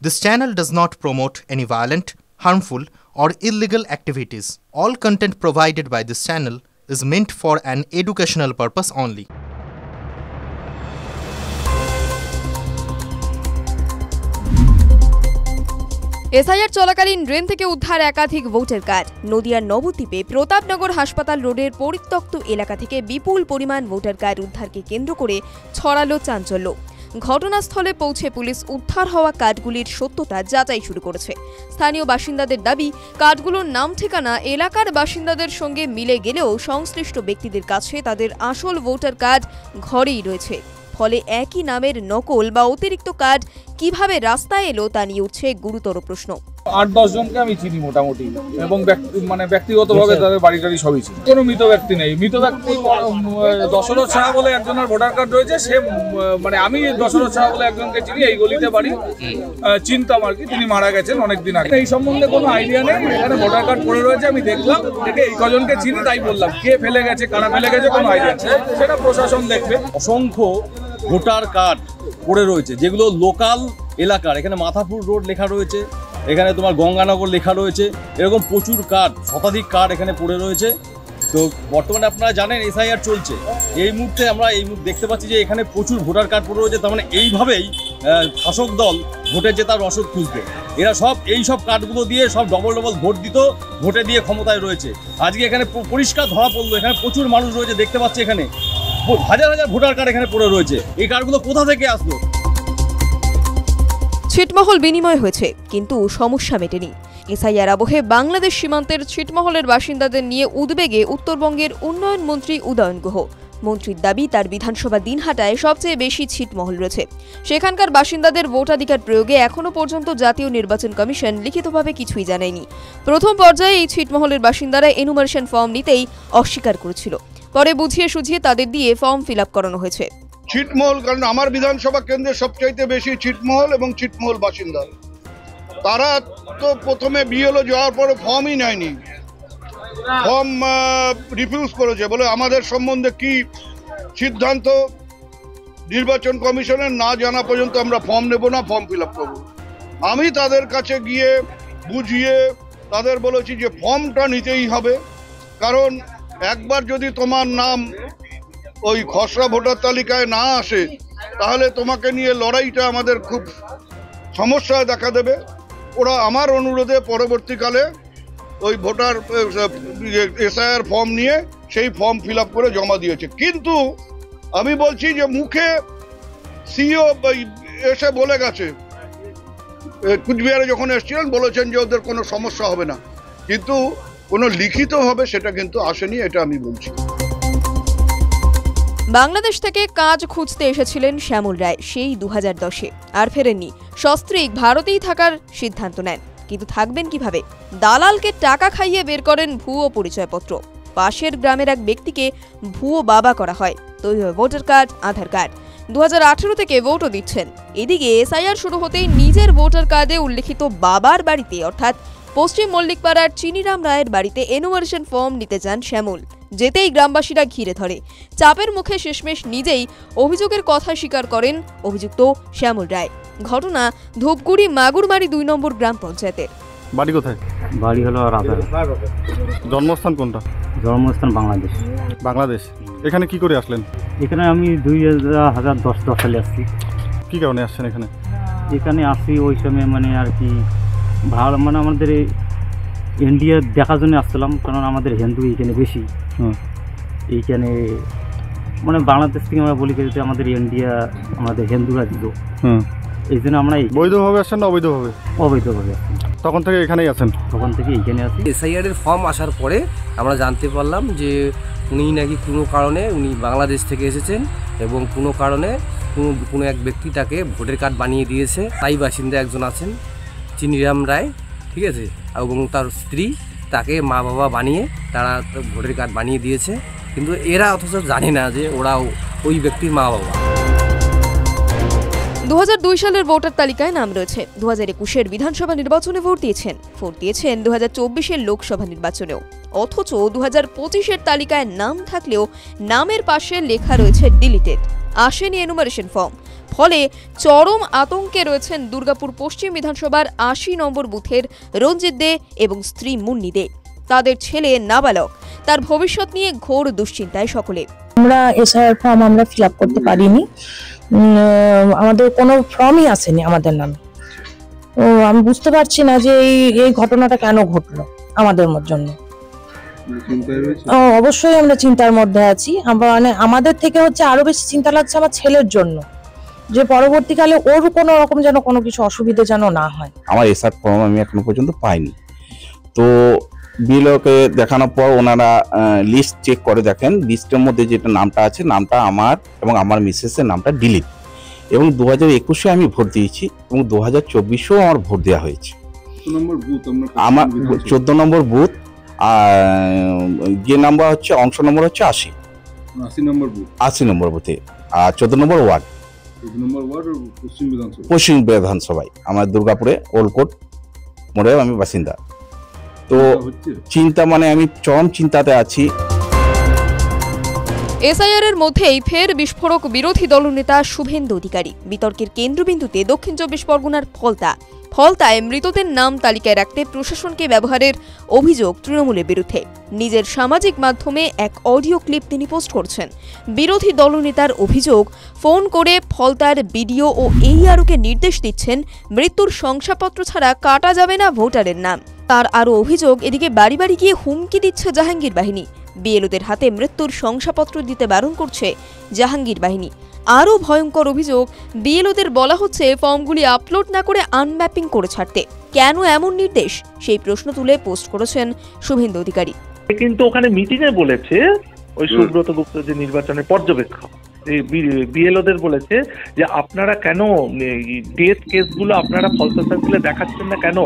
This channel does not promote any violent, harmful, or illegal activities. All content provided by this channel is meant for an educational purpose only. SIR চলাকালীন drain থেকে উদ্ধার একাধিক voter card. নদিয়ার নবদ্বীপে প্রতাপনগর হাসপাতাল রোডের পরিত্যক্ত এলাকা থেকে বিপুল পরিমাণ ভোটার কার্ড উদ্ধারকে কেন্দ্র করে ছড়ালো চাঞ্চল্য। ঘটনাস্থলে পৌঁছে পুলিশ উদ্ধার হওয়া কার্ডগুলির সত্যতা যাচাই শুরু করেছে। স্থানীয় বাসিন্দাদের দাবি, কার্ডগুলোর নাম ঠিকানা এলাকার বাসিন্দাদের সঙ্গে মিলে গেলেও সংশ্লিষ্ট ব্যক্তিদের কাছে তাদের আসল ভোটার কার্ড ঘরেই রয়েছে। ফলে একই নামের নকল বা অতিরিক্ত কার্ড কিভাবে রাস্তায় এলো তা নিয়ে উঠছে গুরুতর প্রশ্ন। ৮-১০ জনকে আমি চিনি মোটামুটি, এবং ব্যক্তিগতভাবে তাদের বাড়ি টাড়ি সবই চিনি। কোনো মৃত ব্যক্তি নেই। মৃত ব্যক্তি দশরথ সাহা বলে একজনের ভোটার কার্ড রয়েছে। সে আমি দশরথ সাহা বলে একজনকে চিনি, এই গলিতে বাড়ি, চিনতাম আর কি। তিনি মারা গেছেন অনেকদিন আগে। এই সম্বন্ধে কোনো আইডিয়া নেই। এখানে ভোটার কার্ড পড়ে রয়েছে, আমি দেখলাম, দেখে এই কজনকে চিনি, তাই বললাম। কে ফেলে গেছে, কারা ফেলে গেছে, কোনো আইডিয়া নেই। সেটা প্রশাসন দেখবে। অসংখ্য ভোটার কার্ড পড়ে রয়েছে, যেগুলো লোকাল এলাকার। এখানে মাথাপুর রোড লেখা রয়েছে, এখানে তোমার গঙ্গানগর লেখা রয়েছে। এরকম প্রচুর কার্ড, শতাধিক কার্ড এখানে পড়ে রয়েছে। তো বর্তমানে আপনারা জানেন এসআইআর চলছে। এই মুহূর্তে আমরা দেখতে পাচ্ছি যে এখানে প্রচুর ভোটার কার্ড পড়ে রয়েছে। তার মানে এইভাবেই শাসক দল ভোটে জেতার রসদ খুঁজবে। এরা সব এই সব কার্ডগুলো দিয়ে সব ডবল ভোট দিত, ভোটে দিয়ে ক্ষমতায় রয়েছে। আজকে এখানে পরিষ্কার ধরা পড়লো, এখানে প্রচুর মানুষ রয়েছে, দেখতে পাচ্ছি এখানে হাজার হাজার ভোটার কার্ড এখানে পড়ে রয়েছে। এই কার্ডগুলো কোথা থেকে আসলো? ছিটমহল বিনিময় হয়েছে, কিন্তু সমস্যা মেটেনি। এসআইআর আবহে বাংলাদেশ সীমান্তের ছিটমহলের বাসিন্দাদের নিয়ে উদ্বেগে উত্তরবঙ্গের উন্নয়ন মন্ত্রী উদয়ন গুহ। মন্ত্রীর দাবি, তার বিধানসভা দিনহাটায় সবচেয়ে বেশি ছিটমহল রয়েছে। সেখানকার বাসিন্দাদের ভোটাধিকার প্রয়োগে এখনো পর্যন্ত জাতীয় নির্বাচন কমিশন লিখিতভাবে কিছুই জানায়নি। প্রথম পর্যায়ে এই ছিটমহলের বাসিন্দারা এনুমারেশন ফর্ম নিতেই অস্বীকার করেছিল। পরে বুঝিয়ে সুঝিয়ে তাদের দিয়ে ফর্ম ফিল আপ করানো হয়েছে। ছিটমহল, কারণ আমার বিধানসভা কেন্দ্রে সবচাইতে বেশি ছিটমহল এবং ছিটমহল বাসিন্দা। তারা তো প্রথমে বিএলও যাওয়ার পরে ফর্মই নেয়নি, ফর্ম রিফিউজ করেছে, বলে আমাদের সম্বন্ধে কি সিদ্ধান্ত নির্বাচন কমিশনের না জানা পর্যন্ত আমরা ফর্ম নেব না, ফর্ম ফিল আপ করবো। আমি তাদের কাছে গিয়ে বুঝিয়ে তাদের বলেছি যে ফর্মটা নিতেই হবে, কারণ একবার যদি তোমার নাম ওই খসড়া ভোটার তালিকায় না আসে, তাহলে তোমাকে নিয়ে লড়াইটা আমাদের খুব সমস্যায় দেখা দেবে। ওরা আমার অনুরোধে পরবর্তীকালে ওই ভোটার এসআইআর ফর্ম নিয়ে সেই ফর্ম ফিল আপ করে জমা দিয়েছে। কিন্তু আমি বলছি যে মুখে সিইও এসে বলে গেছে, কুচবিহারে যখন এসেছিলেন বলেছেন যে ওদের কোনো সমস্যা হবে না, কিন্তু কোনো লিখিত হবে সেটা কিন্তু আসেনি, এটা আমি বলছি। বাংলাদেশ থেকে কাজ খুঁজতে এসেছিলেন শ্যামল রায় সেই 2010-এ, আর ফেরেননি। সস্ত্রীক ভারতেই থাকার সিদ্ধান্ত নেন, কিন্তু থাকবেন কিভাবে? দালালকে টাকা খাইয়ে বের করেন ভুয়ো পরিচয়পত্র। পাশের গ্রামের এক ব্যক্তিকে ভুয়ো বাবা করা হয়, তৈরি হয় ভোটার কার্ড, আধার কার্ড। 2018 থেকে ভোটও দিচ্ছেন। এদিকে এসআইআর শুরু হতেই নিজের ভোটার কার্ডে উল্লেখিত বাবার বাড়িতে, অর্থাৎ পশ্চিম মল্লিকপাড়ার চিনিরাম রায়ের বাড়িতে এনুমারেশন ফর্ম নিতে যান শ্যামল। যেতেই গ্রামবাসীরা ঘিরে ধরে। চাপের মুখে শেষমেশ নিজেই অভিযোগের কথা স্বীকার করেন অভিযুক্ত শ্যামল রায়। ঘটনা ধূপগুড়ি মাগুরমারি 2 নম্বর গ্রাম পঞ্চায়েতের। বাড়ি কোথায়? বাড়ি হলো রাধার। জন্মস্থান কোনটা? জন্মস্থান বাংলাদেশ। বাংলাদেশ। এখানে কি করে আসলেন? এখানে আমি 2010 সালে আসছি। কি কারণে আসছেন এখানে? এখানে আসি ওই সময় আর কি ভালো, আমাদের ইন্ডিয়া দেখার জন্য আসছিলাম, কারণ আমাদের হিন্দু এইখানে বেশি। এইখানে বাংলাদেশ থেকে আমরা বলি যে আমাদের ইন্ডিয়া, আমাদের হিন্দুরা দিত। এই জন্য আমরা বৈধভাবে আসছেন না অবৈধভাবে? অবৈধভাবে আসছি। তখন থেকে এখানেই আছেন? তখন থেকে এইখানে আছি। এসআইআর এর ফর্ম আসার পরে আমরা জানতে পারলাম যে উনি নাকি কোনো কারণে উনি বাংলাদেশ থেকে এসেছেন, এবং কোনো কারণে কোনো এক ব্যক্তি তাকে ভোটার কার্ড বানিয়ে দিয়েছে। তাই বাসিন্দা একজন আছেন চিনিরাম রায়, ঠিক আছে, এবং তার স্ত্রী, তাকে মা বাবা বানিয়ে তারা ভোটার কার্ড বানিয়ে দিয়েছে। কিন্তু এরা অথচ জানে না যে ওরা ওই ব্যক্তির মা বাবা। 2002 সালের ভোটার তালিকায় নাম রয়েছে। 2021-এর বিধানসভা নির্বাচনে ভোট দিয়েছেন 2024-এর লোকসভা নির্বাচনেও। অথচ 2025-এর তালিকায় নাম থাকলেও নামের পাশে লেখা রয়েছে ডিলিটেড। আসেনি এনুমারেশন ফর্ম। ফলে চরম আতঙ্কে রয়েছেন দুর্গাপুর পশ্চিম বিধানসভার ৮০ নম্বর বুথের রঞ্জিত দে এবং স্ত্রী মুন্নি দে। তাদের ছেলে নাবালক, তার ভবিষ্যৎ নিয়ে ঘোর দুশ্চিন্তায় সকলে। আমরা এসআইআর ফর্ম আমরা ফিল আপ করতে পারিনি, আমাদের কোনো ফর্মই আসেনি আমাদের নামে। তো আমি বুঝতে পারছি না যে এই ঘটনাটা কেন ঘটলো আমাদের জন্য। অবশ্যই আমরা চিন্তার মধ্যে আছি। মানে আমাদের থেকে আরো বেশি চিন্তা লাগছে আমার ছেলের জন্য, যে পরবর্তীকালে ওর কোনো রকম যেন কোনো কিছু অসুবিধা যেন না হয়। আমার এসআর ফর্ম আমি এখনো পর্যন্ত পাইনি। তো বিএলওকে দেখানোর পর ওনারা লিস্ট চেক করে দেখেন, লিস্টের মধ্যে যেটা নামটা আছে, নামটা আমার এবং আমার মিসেসের নামটা ডিলিট, এবং 2021-এ আমি ভোট দিয়েছি এবং 2024-এও আমার ভোট দেওয়া হয়েছে। আমার 14 নম্বর বুথ, আর যে নাম্বার অংশ নম্বর 80 নম্বর বুথে, আর 14 নম্বর ওয়ার্ড পশ্চিম বিধানসভায় আমার দুর্গাপুরে ওল্ডকোট মোড়ে আমি বাসিন্দা। তো চিন্তা মানে আমি চরম চিন্তাতে আছি। এসআইআর এর মধ্যেই ফের বিস্ফোরক বিরোধী দলনেতা শুভেন্দু অধিকারী। বিতর্কের কেন্দ্রবিন্দুতে দক্ষিণ 24 পরগনার ফলতায় মৃতদের নাম তালিকায় রাখতে প্রশাসনকে ব্যবহারের অভিযোগ তৃণমূলের বিরুদ্ধে। নিজের সামাজিক মাধ্যমে এক অডিও ক্লিপ তিনি পোস্ট করছেন। বিরোধী দলনেতার অভিযোগ, ফোন করে ফলতার বিডিও ও এইআরওকে নির্দেশ দিচ্ছেন মৃত্যুর শংসাপত্র ছাড়া কাটা যাবে না ভোটারের নাম। তার আরও অভিযোগ, এদিকে বাড়ি বাড়ি গিয়ে হুমকি দিচ্ছে জাহাঙ্গীর বাহিনী। বিএলওদের হাতে মৃত্যুর শংসাপত্র দিতে বারণ করছে জাহাঙ্গীর বাহিনী। আরও ভয়ঙ্কর অভিযোগ, বিএলওদের বলা হচ্ছে ফর্মগুলি আপলোড না করে আনম্যাপিং করে ছাড়তে। কেন এমন নির্দেশ, সেই প্রশ্ন তুলে পোস্ট করেছেন শুভেন্দু অধিকারী। কিন্তু ওখানে মিটিং এ বলেছে ওই সুব্রত গুপ্ত যে নির্বাচনের পর্যবেক্ষক, বিএলওদের বলেছে যে আপনারা কেন ডেথ কেসগুলো আপনারা ফলতা সার্কেলে দেখাচ্ছেন না কেন?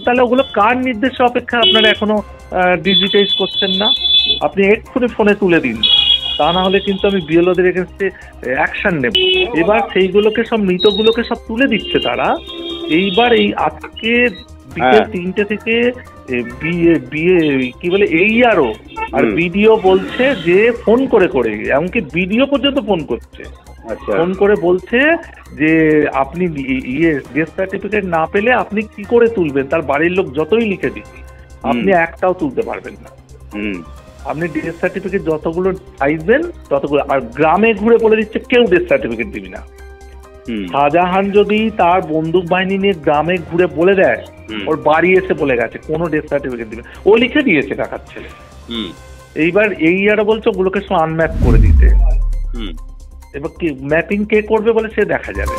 তাহলে ওগুলো কার নির্দেশে অপেক্ষা আপনারা এখনো ডিজিটাইজ করছেন না? আপনি এক্ষুনি ফোনে তুলে দিন, তা না হলে কিন্তু আমি বিএলওদের এগেনস্টে অ্যাকশন নেব। এবার সেইগুলোকে সব মৃতগুলোকে সব তুলে দিচ্ছে তারা। এইবার এই আজকে বিকেল 3টে থেকে কি বলে এইআরও আর বিডিও বলছে যে ফোন করে এমনকি বিডিও পর্যন্ত ফোন করছে, ফোন করে বলছে যে আপনি ডেথ সার্টিফিকেট না পেলে আপনি কি করে তুলবেন? তার বাড়ির লোক যতই লিখে দিচ্ছি আপনি একটাও তুলতে পারবেন না। আপনি ডেথ সার্টিফিকেট যতগুলো চাইবেন ততগুলো, আর গ্রামে ঘুরে বলে দিচ্ছে কেউ ডেথ সার্টিফিকেট দিবি না। শাহজাহান যদি তার বন্দুক বাহিনী নিয়ে গ্রামে ঘুরে বলে দেয়, ওর বাড়ি এসে বলে গেছে কোনো ডেথ সার্টিফিকেট দিবে, ও লিখে দিয়েছে কাকার ছেলে। এইবার এইআরও বলছে ওগুলোকে সব আনম্যাপ করে দিতে। এবার কি ম্যাপিং কে করবে বলে সে দেখা যাবে।